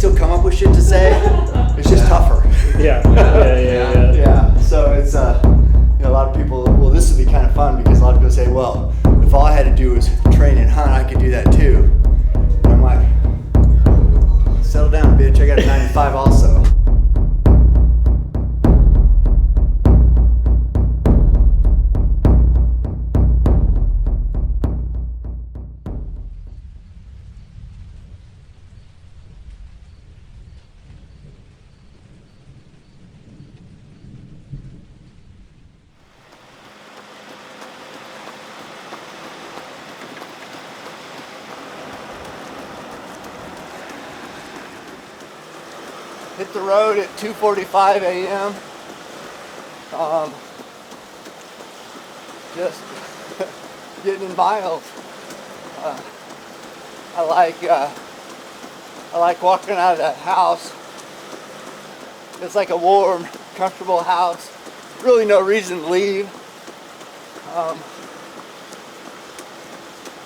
still come up with shit to say. It's just tougher. Yeah. So it's a lot of people. Well, this would be kind of fun because a lot of people say, well, if all I had to do was train and hunt, I could do that too. And I'm like, settle down, bitch. I got a 95 also. Hit the road at 2:45 a.m. Just getting in miles. I like walking out of that house. It's like a warm, comfortable house. Really no reason to leave.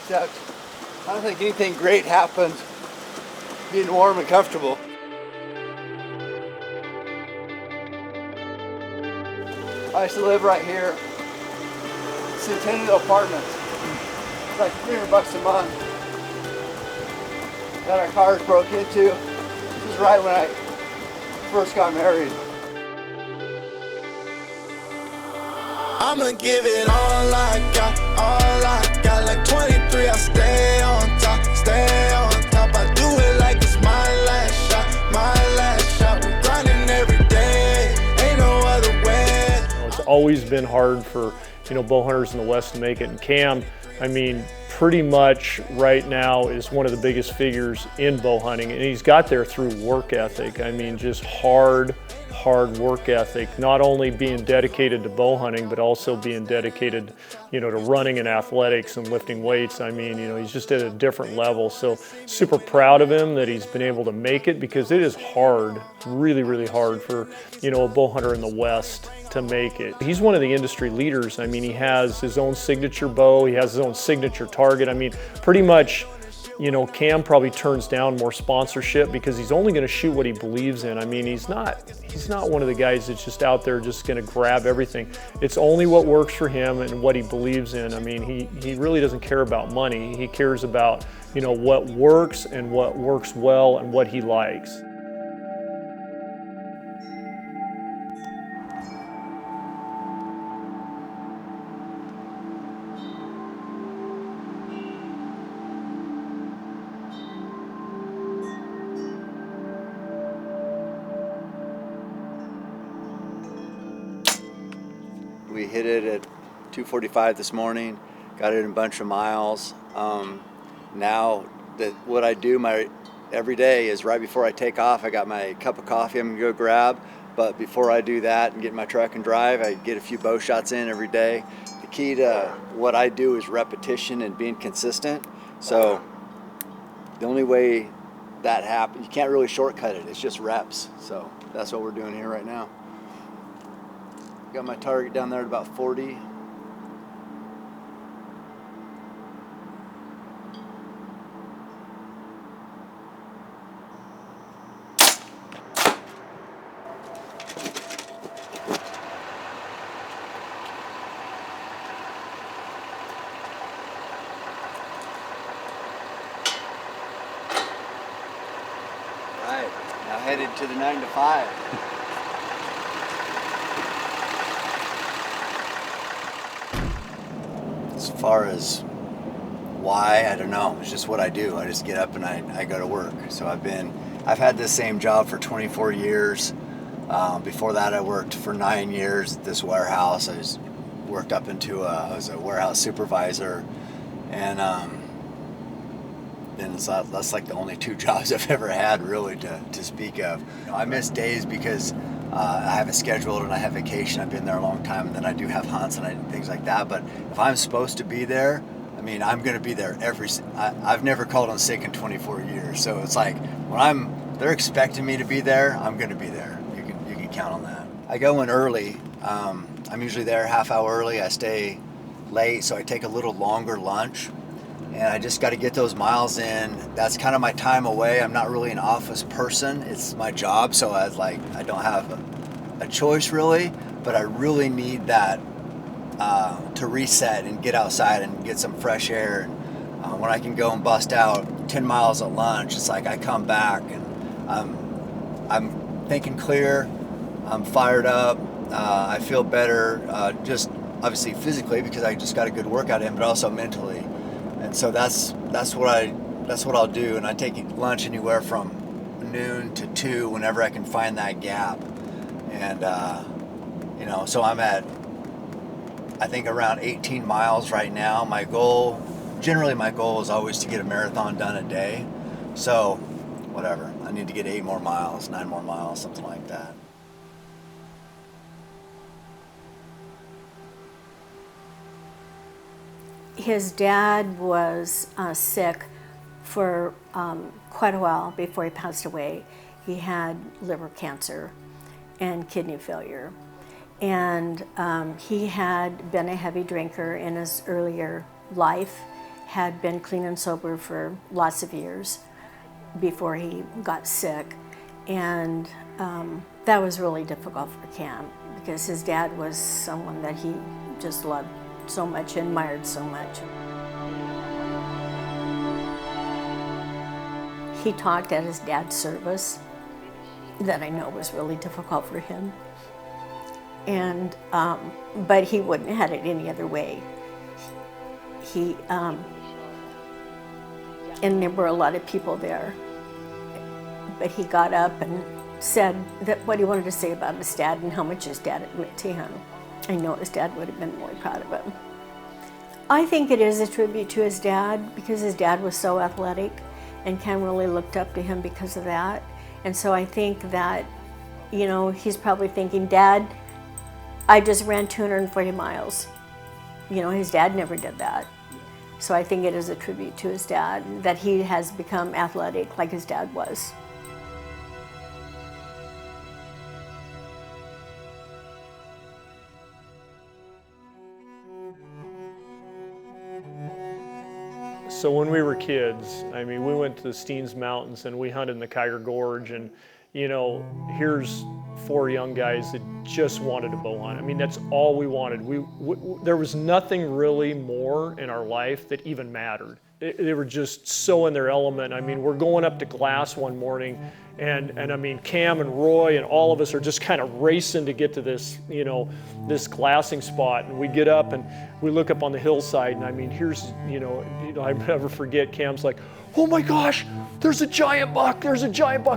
Except I don't think anything great happens being warm and comfortable. I used to live right here. Centennial Apartments. It's like $300 a month. Got our cars broke into. This was right when I first got married. I'ma give it all I got, like 23, I stay on top, I do it like it's my last shot, we're grinding every day, ain't no other way. It's always been hard for, bow hunters in the West to make it, and Cam, pretty much right now is one of the biggest figures in bow hunting, and he's got there through work ethic. Just hard work ethic, not only being dedicated to bow hunting, but also being dedicated, to running and athletics and lifting weights. He's just at a different level. So super proud of him that he's been able to make it, because it is hard, really, really hard for, a bow hunter in the West to make it. He's one of the industry leaders. He has his own signature bow, he has his own signature target. Pretty much, Cam probably turns down more sponsorship because he's only going to shoot what he believes in. He's not one of the guys that's just out there just going to grab everything. It's only what works for him and what he believes in. He really doesn't care about money. He cares about, what works and what works well and what he likes. We hit it at 2:45 this morning, got it in a bunch of miles. Now that what I do every day is right before I take off, I got my cup of coffee I'm gonna go grab, but before I do that and get in my truck and drive, I get a few bow shots in every day. The key to what I do is repetition and being consistent. So the only way that happens, you can't really shortcut it, it's just reps. So that's what we're doing here right now. Got my target down there at about 40. Right, now headed to the 9 to 5. As far as why, I don't know. It's just what I do. I just get up and I go to work. So I've had this same job for 24 years. Before that, I worked for 9 years at this warehouse. I was a warehouse supervisor, and that's like the only 2 jobs I've ever had really to speak of. I miss days because I have it scheduled and I have vacation. I've been there a long time, and then I do have hunts and things like that. But if I'm supposed to be there, I'm going to be there I've never called in sick in 24 years. So it's like when they're expecting me to be there, I'm going to be there. You can count on that. I go in early. I'm usually there half hour early. I stay late, so I take a little longer lunch. and I just got to get those miles in. That's kind of my time away. I'm not really an office person. It's my job, so I don't have a choice really, but I really need that to reset and get outside and get some fresh air. And when I can go and bust out 10 miles at lunch, it's like I come back and I'm thinking clear, I'm fired up, I feel better, just obviously physically because I just got a good workout in, but also mentally. And so that's what I'll do. And I take lunch anywhere from noon to 2 whenever I can find that gap. And so I'm at, I think, around 18 miles right now. My goal is always to get a marathon done a day. So whatever, I need to get 8 more miles, 9 more miles, something like that. His dad was sick for quite a while before he passed away. He had liver cancer and kidney failure. And he had been a heavy drinker in his earlier life, had been clean and sober for lots of years before he got sick. And that was really difficult for Cam because his dad was someone that he just loved so much, admired so much. He talked at his dad's service that I know was really difficult for him. And, but he wouldn't have had it any other way. And there were a lot of people there, but he got up and said that what he wanted to say about his dad and how much his dad had meant to him. I know his dad would have been really proud of him. I think it is a tribute to his dad because his dad was so athletic and Cam really looked up to him because of that. And so I think that, he's probably thinking, Dad, I just ran 240 miles. His dad never did that. So I think it is a tribute to his dad that he has become athletic like his dad was. So when we were kids, we went to the Steens Mountains and we hunted in the Kiger Gorge, and here's 4 young guys that just wanted to bow hunt. That's all we wanted. There was nothing really more in our life that even mattered. They were just so in their element. We're going up to Glass one morning, and Cam and Roy and all of us are just kind of racing to get to this, this glassing spot. And we get up and we look up on the hillside, and here's, I never forget, Cam's like, oh my gosh, there's a giant buck,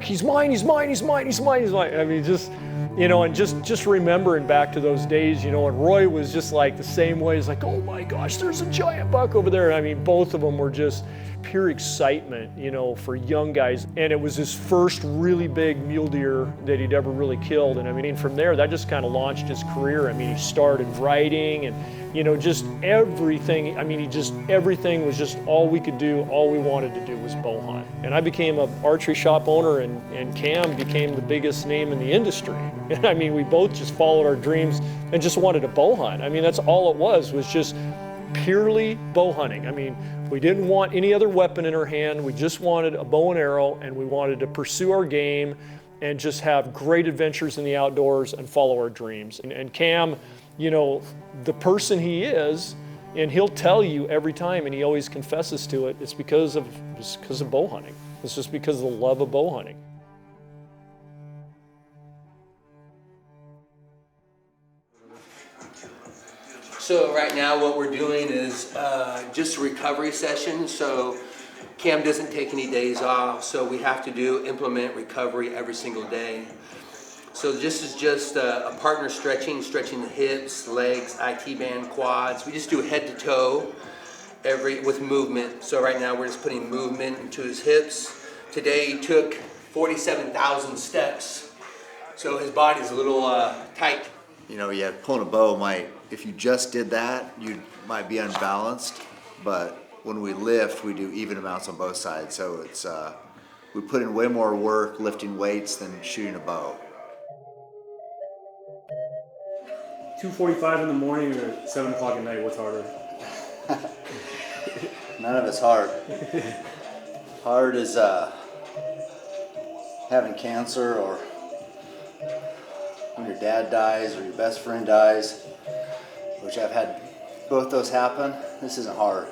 he's mine, he's mine, he's mine, he's mine, he's mine. And just remembering back to those days, and Roy was just like the same way. He's like, oh my gosh, there's a giant buck over there. Both of them were just pure excitement, for young guys. And it was his first really big mule deer that he'd ever really killed. And from there, that just kind of launched his career. He started writing and, just everything. Everything was just all we could do, all we wanted to do was bow hunt. And I became an archery shop owner, and Cam became the biggest name in the industry. And we both just followed our dreams and just wanted to bow hunt. That's all it was just purely bow hunting. We didn't want any other weapon in our hand. We just wanted a bow and arrow, and we wanted to pursue our game and just have great adventures in the outdoors and follow our dreams. And Cam, the person he is, and he'll tell you every time, and he always confesses to it, it's because of bow hunting. It's just because of the love of bow hunting. So right now what we're doing is just a recovery session. So Cam doesn't take any days off, so we have to implement recovery every single day. So this is just a partner stretching the hips, legs, IT band, quads. We just do head to toe with movement. So right now we're just putting movement into his hips. Today he took 47,000 steps. So his body's a little tight. Pulling a bow if you just did that, you might be unbalanced, but when we lift, we do even amounts on both sides. So it's, we put in way more work lifting weights than shooting a bow. 2:45 in the morning or 7 o'clock at night, what's harder? None of it's hard. Hard is having cancer, or when your dad dies or your best friend dies, which I've had both those happen. This isn't hard.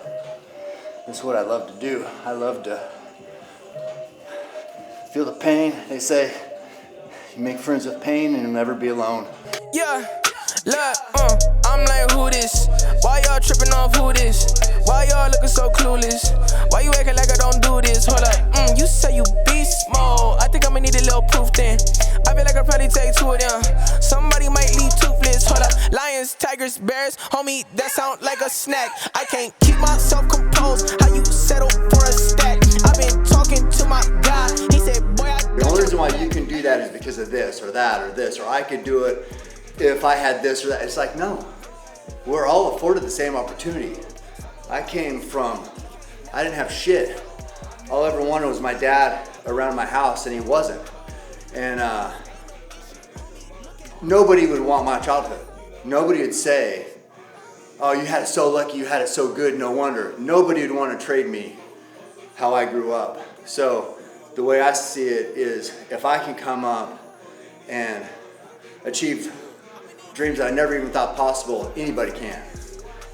This is what I love to do. I love to feel the pain. They say you make friends with pain and you'll never be alone. Yeah, look, I'm like, who this? Why y'all tripping off who this? Why y'all looking so clueless? Why you acting like I don't do this? Hold up, you say you beast mode. I think I'ma need a little proof then. I feel like I'll probably take two of them. Somebody might leave toothless. Hold up, lions, tigers, bears. Homie, that sound like a snack. I can't keep myself composed. How you settle for a stack? I've been talking to my guy. He said, boy, The only reason why you can do that is because of this or that or this, or I could do it if I had this or that. It's like, no, we're all afforded the same opportunity. I didn't have shit. All I ever wanted was my dad around my house, and he wasn't. And nobody would want my childhood. Nobody would say, oh, you had it so lucky, you had it so good, no wonder. Nobody would want to trade me how I grew up. So the way I see it is, if I can come up and achieve dreams that I never even thought possible, anybody can.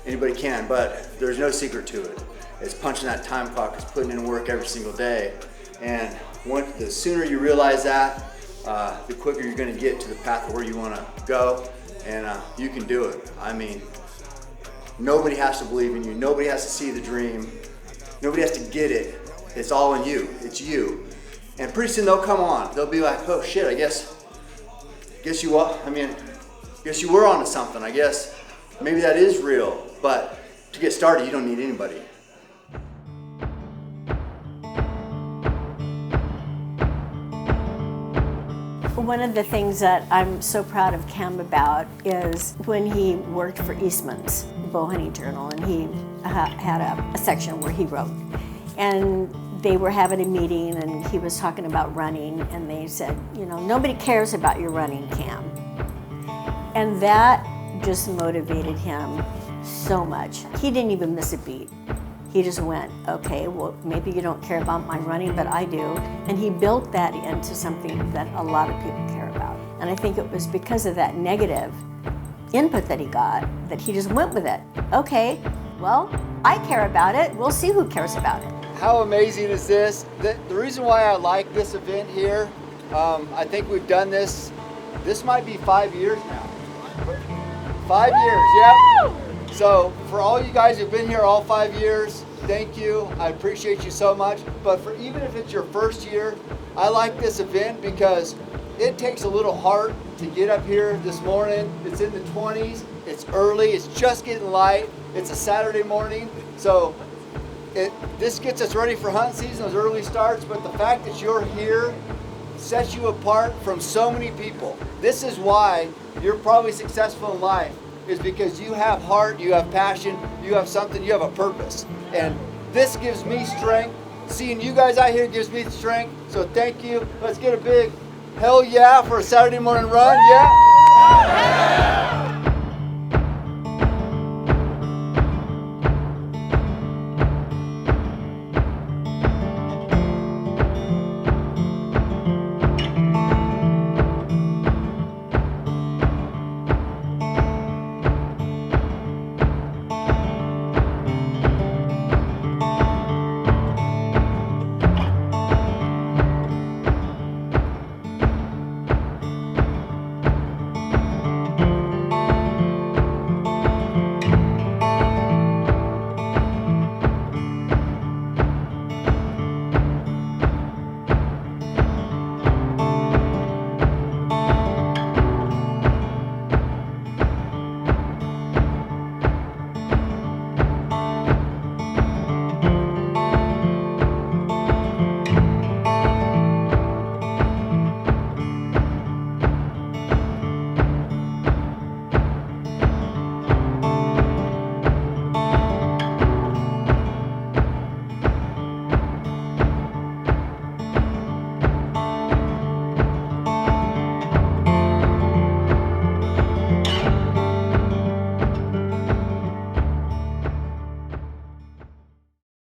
Anybody can, but there's no secret to it. It's punching that time clock, it's putting in work every single day. And the sooner you realize that, the quicker you're gonna get to the path of where you wanna go, and you can do it. I mean, nobody has to believe in you, nobody has to see the dream, nobody has to get it. It's all in you, it's you. And pretty soon they'll come on. They'll be like, oh shit, I guess you were onto something. I guess maybe that is real. But to get started, you don't need anybody. One of the things that I'm so proud of Cam about is when he worked for Eastman's Bow Hunting Journal, and he had a section where he wrote. And they were having a meeting, and he was talking about running, and they said, nobody cares about your running, Cam. And that just motivated him so much. He didn't even miss a beat. He just went, okay, well, maybe you don't care about my running, but I do. And he built that into something that a lot of people care about. And I think it was because of that negative input that he got that he just went with it. Okay, well, I care about it. We'll see who cares about it. How amazing is this? The reason why I like this event here, I think we've done this might be 5 years now. 5 years, yeah. So for all you guys who've been here all 5 years, thank you. I appreciate you so much. But even if it's your first year, I like this event because it takes a little heart to get up here this morning. It's in the 20s, it's early, it's just getting light. It's a Saturday morning, so this gets us ready for hunt season, those early starts, but the fact that you're here sets you apart from so many people. This is why you're probably successful in life, is because you have heart, you have passion, you have something, you have a purpose. And this gives me strength. Seeing you guys out here gives me strength, so thank you. Let's get a big hell yeah for a Saturday morning run, yeah?